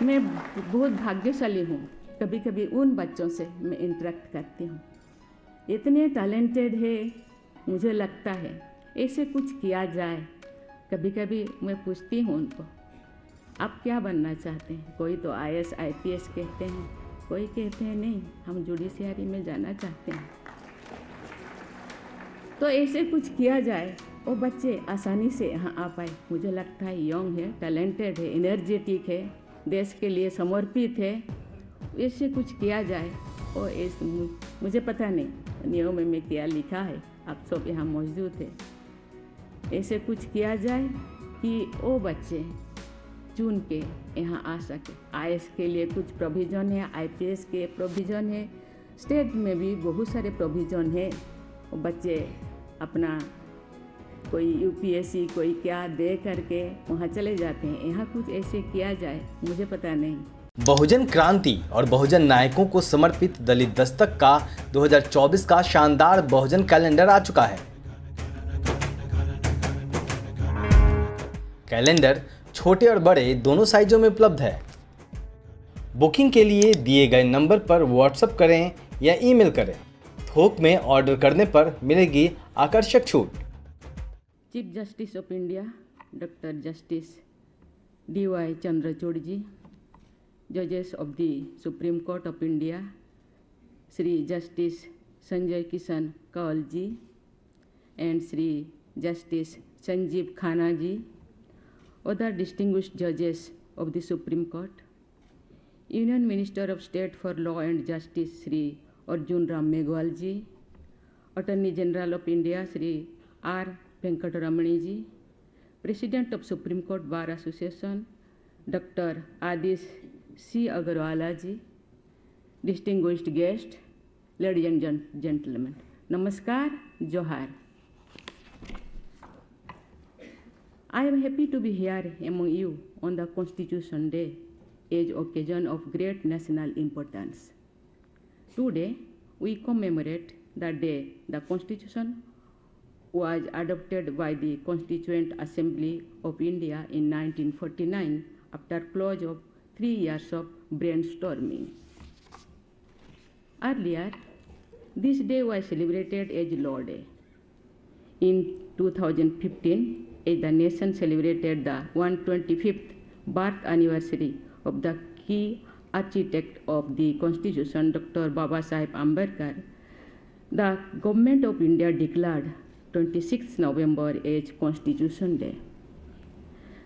मैं बहुत भाग्यशाली हूँ। कभी कभी उन बच्चों से मैं इंटरेक्ट करती हूँ, इतने टैलेंटेड है। मुझे लगता है ऐसे कुछ किया जाए। कभी कभी मैं पूछती हूँ उनको, आप क्या बनना चाहते हैं? कोई तो IAS IPS कहते हैं, कोई कहते हैं नहीं हम जुडिशियरी में जाना चाहते हैं। तो ऐसे कुछ किया जाए, वो बच्चे आसानी से यहाँ आ पाए। मुझे लगता है यंग है, टैलेंटेड है, एनर्जेटिक है, देश के लिए समर्पित है। ऐसे कुछ किया जाए। और मुझे पता नहीं नियम में क्या लिखा है, आप सब यहाँ मौजूद है। ऐसे कुछ किया जाए कि वो बच्चे चुन के यहाँ आ सके। IAS के लिए कुछ प्रोविज़न है, IPS के प्रोविज़न है, स्टेट में भी बहुत सारे प्रोविज़न है। वो बच्चे अपना कोई UPSC कोई क्या दे करके वहाँ चले जाते हैं। यहाँ कुछ ऐसे किया जाए, मुझे पता नहीं। बहुजन क्रांति और बहुजन नायकों को समर्पित दलित दस्तक का 2024 का शानदार बहुजन कैलेंडर आ चुका है। कैलेंडर छोटे और बड़े दोनों साइजों में उपलब्ध है। बुकिंग के लिए दिए गए नंबर पर व्हाट्सएप करें या ईमेल करें। थोक में ऑर्डर करने पर मिलेगी आकर्षक छूट। Chief justice of India doctor justice DY Chandrachud ji, जजेस of the supreme court of India Shri justice Sanjay Kishan Kaul ji and Shri justice Sanjeev Khanna ji, other distinguished judges of the Supreme Court, Union Minister of State for Law and Justice Sri Arjun Ram Meghwal ji, Attorney General of India Sri R. Venkataramani ji, President of Supreme Court Bar Association Dr. Adish C. Agarwala ji, distinguished guests, ladies and gentlemen, Namaskar, Johar. I am happy to be here among you on the Constitution Day, an occasion of great national importance. Today, we commemorate the day the Constitution was adopted by the Constituent Assembly of India in 1949 after close of 3 years of brainstorming. Earlier, this day was celebrated as Law Day. In 2015, as the nation celebrated the 125th birth anniversary of the key architect of the Constitution, Dr. Baba Sahib Ambedkar, the Government of India declared 26th November as Constitution Day.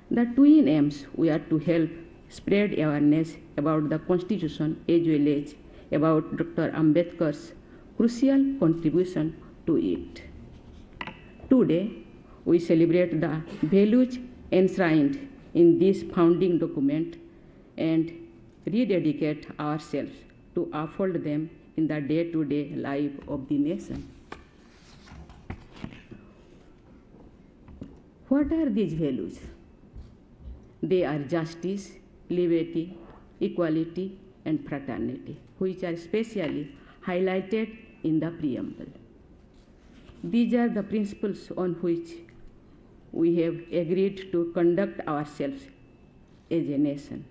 The twin aims were to help spread awareness about the Constitution as well as about Dr. Ambedkar's crucial contribution to it. Today, we celebrate the values enshrined in this founding document and rededicate ourselves to uphold them in the day-to-day life of the nation. What are these values? They are justice, liberty, equality, and fraternity, which are specially highlighted in the preamble. These are the principles on which we have agreed to conduct ourselves as a nation.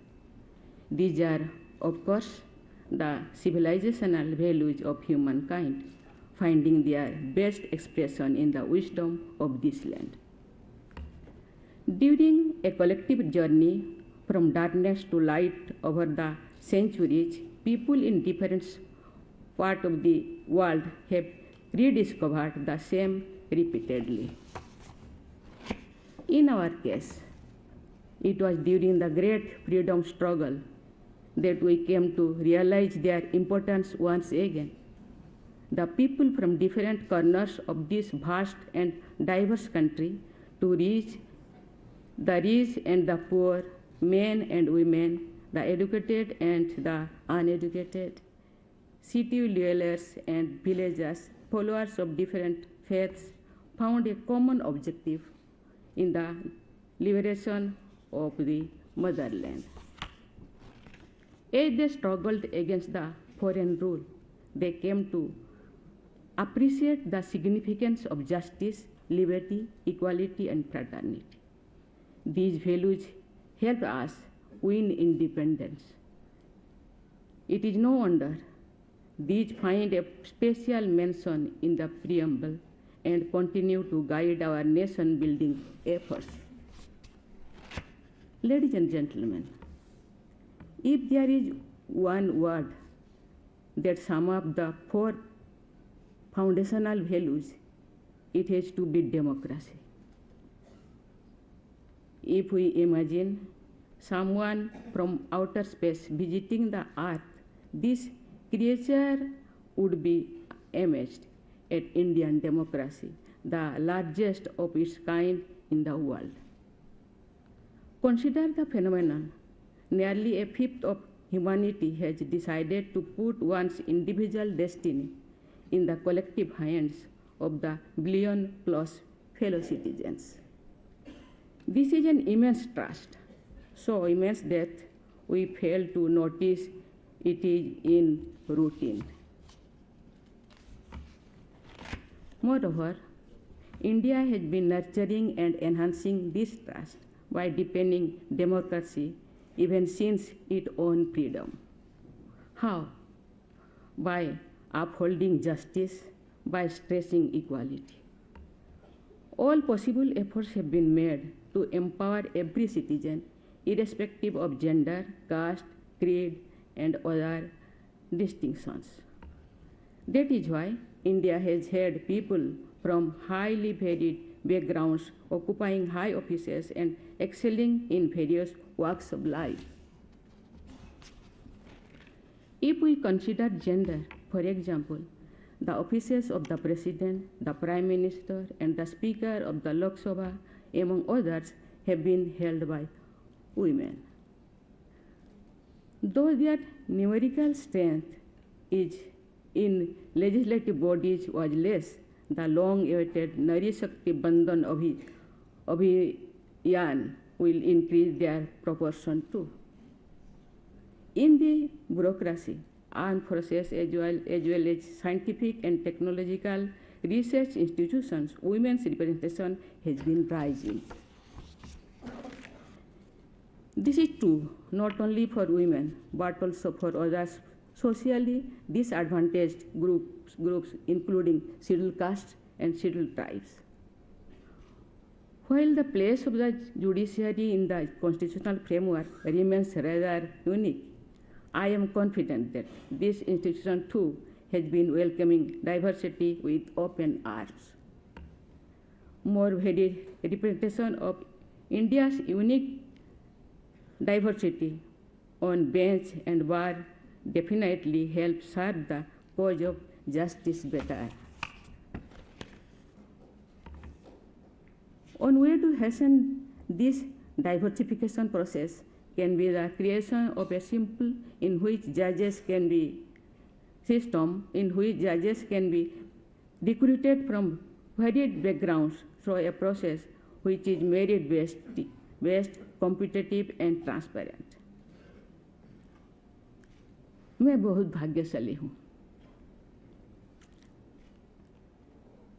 These are, of course, the civilizational values of humankind, finding their best expression in the wisdom of this land. During a collective journey from darkness to light over the centuries, people in different parts of the world have rediscovered the same repeatedly. In our case, it was during the great freedom struggle that we came to realize their importance once again. The people from different corners of this vast and diverse country to reach the rich and the poor, men and women, the educated and the uneducated, city dwellers and villagers, followers of different faiths, found a common objective in the liberation of the motherland. As they struggled against the foreign rule, they came to appreciate the significance of justice, liberty, equality, and fraternity. These values help us win independence. It is no wonder these find a special mention in the preamble and continue to guide our nation-building efforts. Ladies and gentlemen, if there is one word that sums up the four foundational values, it has to be democracy. If we imagine someone from outer space visiting the earth, this creature would be amazed at Indian democracy, the largest of its kind in the world. Consider the phenomenon. Nearly a fifth of humanity has decided to put one's individual destiny in the collective hands of the billion-plus fellow citizens. This is an immense trust, so immense that we fail to notice it is in routine. Moreover, India has been nurturing and enhancing this trust by deepening democracy even since its own freedom. How? By upholding justice, by stressing equality. All possible efforts have been made to empower every citizen, irrespective of gender, caste, creed, and other distinctions. That is why India has had people from highly varied backgrounds occupying high offices and excelling in various walks of life. If we consider gender, for example, the offices of the President, the Prime Minister, and the Speaker of the Lok Sabha, among others, have been held by women. Though their numerical strength is in legislative bodies was less, the long-awaited Nari Shakti Bandhan Abhiyan will increase their proportion too. In the bureaucracy, armed forces as well as scientific and technological research institutions, women's representation has been rising. This is true not only for women but also for others socially disadvantaged groups including scheduled castes and scheduled tribes. While the place of the judiciary in the constitutional framework remains rather unique, I am confident that this institution too has been welcoming diversity with open arms. More varied representation of India's unique diversity on bench and bar definitely helps serve the cause of justice better. One way to hasten this diversification process can be the creation of a system in which judges can be recruited from varied backgrounds through a process which is merit-based, competitive and transparent. मैं बहुत भाग्यशाली हूँ।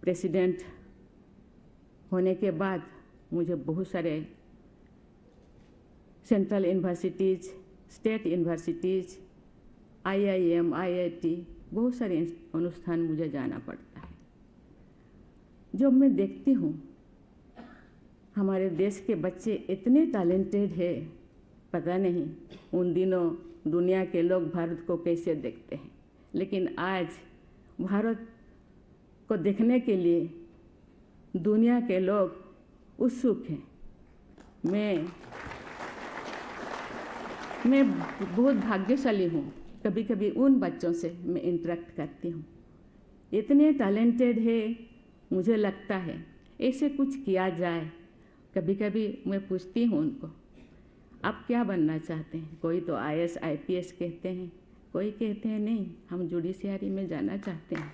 President होने के बाद मुझे बहुत सारे central universities, state universities, IIM, IIT, बहुत सारे अनुष्ठान मुझे जाना पड़ता है। जब मैं देखती हूँ हमारे देश के बच्चे इतने टैलेंटेड हैं, पता नहीं उन दिनों दुनिया के लोग भारत को कैसे देखते हैं, लेकिन आज भारत को देखने के लिए दुनिया के लोग उत्सुक हैं। मैं बहुत भाग्यशाली हूँ। कभी कभी उन बच्चों से मैं इंटरेक्ट करती हूँ, इतने टैलेंटेड है, मुझे लगता है ऐसे कुछ किया जाए। कभी कभी मैं पूछती हूँ उनको, आप क्या बनना चाहते हैं? कोई तो IAS IPS कहते हैं, कोई कहते हैं नहीं हम जुडिशियरी में जाना चाहते हैं।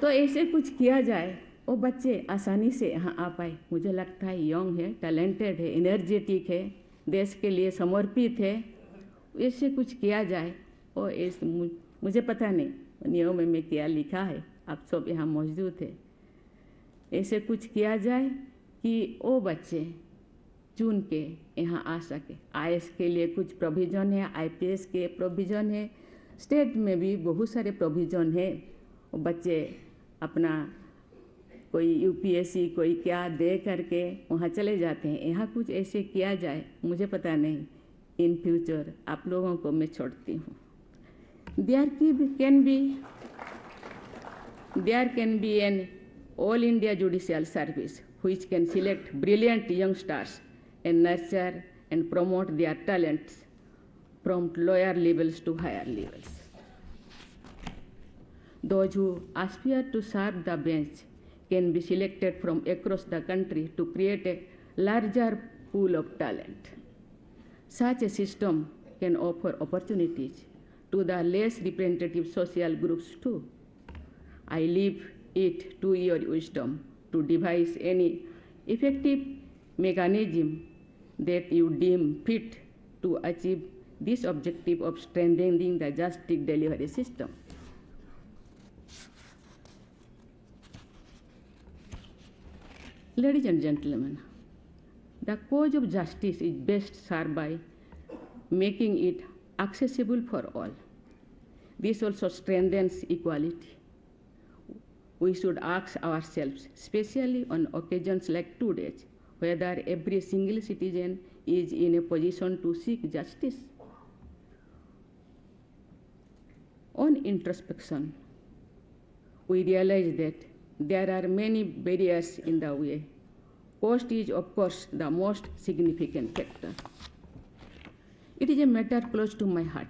तो ऐसे कुछ किया जाए, वो बच्चे आसानी से यहाँ आ पाए। मुझे लगता है यंग है, टैलेंटेड है, एनर्जेटिक है, देश के लिए समर्पित है। ऐसे कुछ किया जाए और मुझे पता नहीं नियम में क्या लिखा है, आप सब यहाँ मौजूद है। ऐसे कुछ किया जाए कि वो बच्चे चुन के यहाँ आ सके। आईएएस के लिए कुछ प्रोविज़न है, आईपीएस के प्रोविज़न है, स्टेट में भी बहुत सारे प्रोविज़न है। बच्चे अपना कोई यूपीएससी कोई क्या दे करके वहाँ चले जाते हैं। यहाँ कुछ ऐसे किया जाए, मुझे पता नहीं, इन फ्यूचर आप लोगों को मैं छोड़ती हूँ। There can be an all India judicial service which can select brilliant youngsters and nurture and promote their talents from lower levels to higher levels. Those who aspire to serve the bench can be selected from across the country to create a larger pool of talent. Such a system can offer opportunities to the less representative social groups too. I leave it to your wisdom to devise any effective mechanism that you deem fit to achieve this objective of strengthening the justice delivery system. Ladies and gentlemen, the cause of justice is best served by making it accessible for all. This also strengthens equality. We should ask ourselves, especially on occasions like today's, whether every single citizen is in a position to seek justice. On introspection, we realize that there are many barriers in the way. Cost is, of course, the most significant factor. It is a matter close to my heart.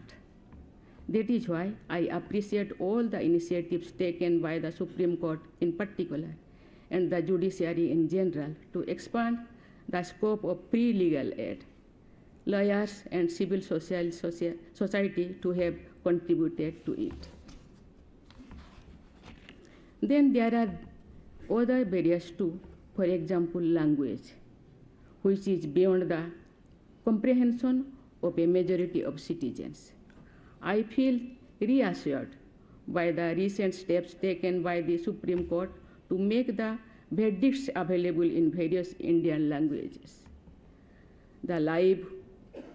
That is why I appreciate all the initiatives taken by the Supreme Court in particular and the judiciary in general to expand the scope of pre-legal aid. Lawyers and civil society to have contributed to it. Then there are other barriers too, for example, language, which is beyond the comprehension of a majority of citizens. I feel reassured by the recent steps taken by the Supreme Court to make the verdicts available in various Indian languages. The live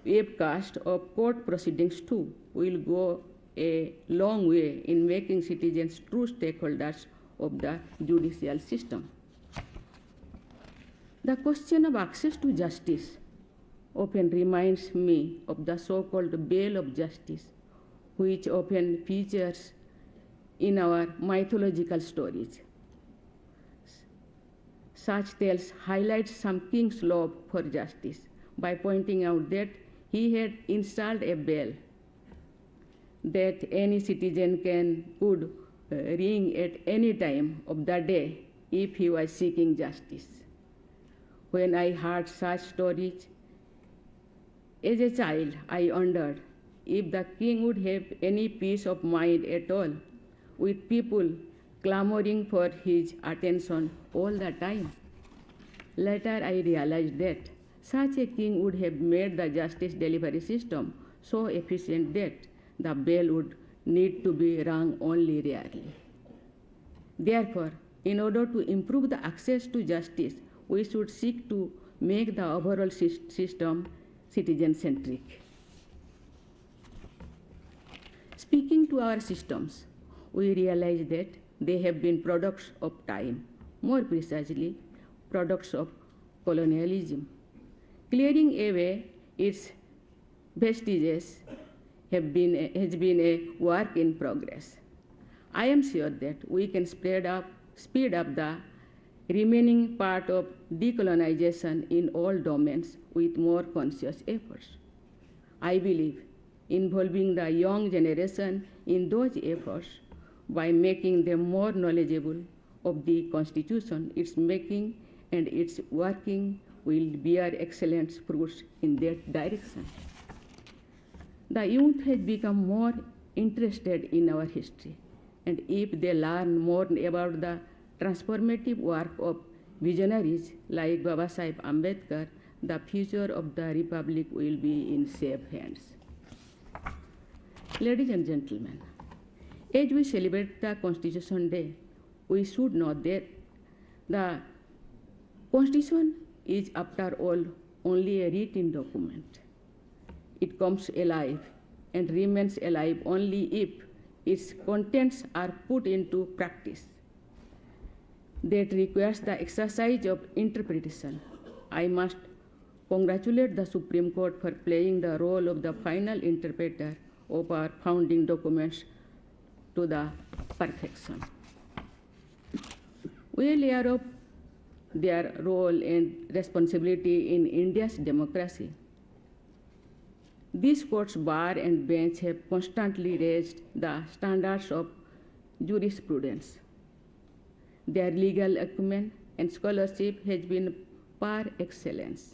webcast of court proceedings too will go a long way in making citizens true stakeholders of the judicial system. The question of access to justice often reminds me of the so-called veil of justice, which often features in our mythological stories. Such tales highlight some king's love for justice by pointing out that he had installed a bell that any citizen could ring at any time of the day if he was seeking justice. When I heard such stories, as a child, I wondered if the king would have any peace of mind at all, with people clamoring for his attention all the time. Later, I realized that such a king would have made the justice delivery system so efficient that the bell would need to be rung only rarely. Therefore, in order to improve the access to justice, we should seek to make the overall system citizen-centric. Speaking to our systems, we realize that they have been products of time, more precisely, products of colonialism. Clearing away its vestiges has been a work in progress. I am sure that we can speed up the remaining part of decolonization in all domains with more conscious efforts. I believe involving the young generation in those efforts by making them more knowledgeable of the Constitution, its making and its working will bear excellent fruits in that direction. The youth has become more interested in our history, and if they learn more about the transformative work of visionaries like Baba Sahib Ambedkar, the future of the Republic will be in safe hands. Ladies and gentlemen, as we celebrate the Constitution Day, we should know that the Constitution is, after all, only a written document. It comes alive and remains alive only if its contents are put into practice. That requires the exercise of interpretation. I must congratulate the Supreme Court for playing the role of the final interpreter of our founding documents to the perfection. We are aware of their role and responsibility in India's democracy. These courts, bar and bench have constantly raised the standards of jurisprudence. Their legal acumen and scholarship has been par excellence.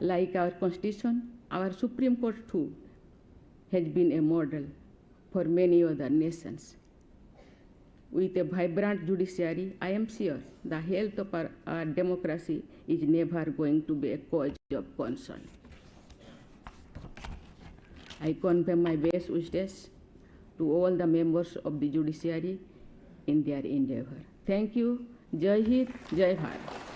Like our Constitution, our Supreme Court too has been a model for many other nations. With a vibrant judiciary, I am sure the health of our democracy is never going to be a cause of concern. I convey my best wishes to all the members of the judiciary in their endeavor. Thank you. Jai Hind, Jai Bharat.